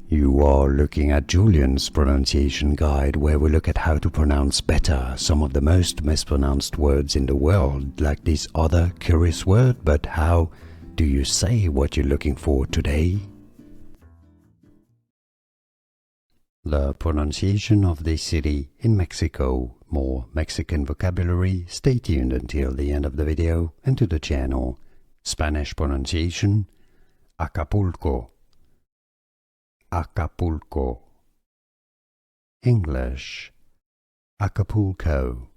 You are looking at Julian's pronunciation guide, where we look at how to pronounce better some of the most mispronounced words in the world, like this other curious word. But how do you say what you're looking for today? The pronunciation of this city in Mexico. More Mexican vocabulary. Stay tuned until the end of the video and to the channel. Spanish pronunciation: Acapulco. Acapulco. English: Acapulco.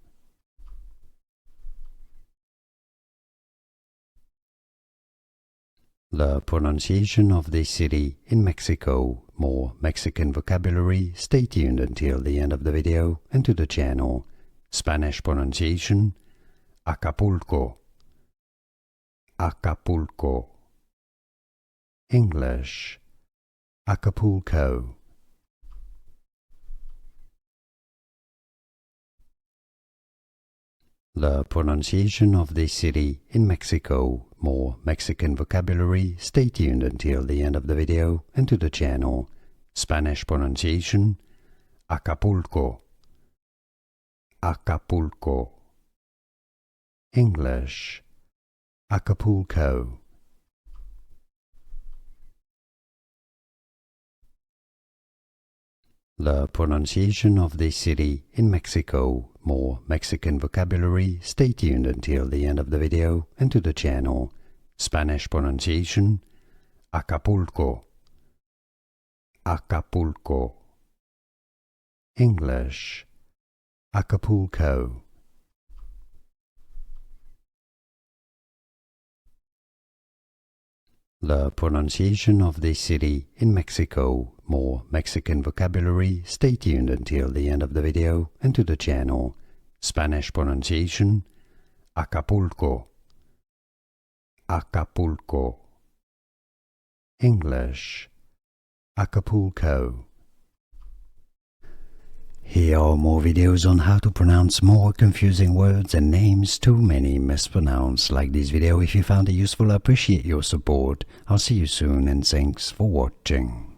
The pronunciation of this city in Mexico. More Mexican vocabulary. Stay tuned until the end of the video and to the channel. Spanish pronunciation: Acapulco. Acapulco. English: Acapulco. The pronunciation of this city in Mexico. More Mexican vocabulary. Stay tuned until the end of the video and to the channel. Spanish pronunciation: Acapulco. Acapulco. English: Acapulco. The pronunciation of this city in Mexico. More Mexican vocabulary. Stay tuned until the end of the video and to the channel. Spanish pronunciation: Acapulco. Acapulco. English: Acapulco. The pronunciation of this city in Mexico. More Mexican vocabulary. Stay tuned until the end of the video and to the channel. Spanish pronunciation: Acapulco. Acapulco. English: Acapulco. Here are more videos on how to pronounce more confusing words and names too many mispronounced. Like this video if you found it useful. I appreciate your support. I'll see you soon and thanks for watching.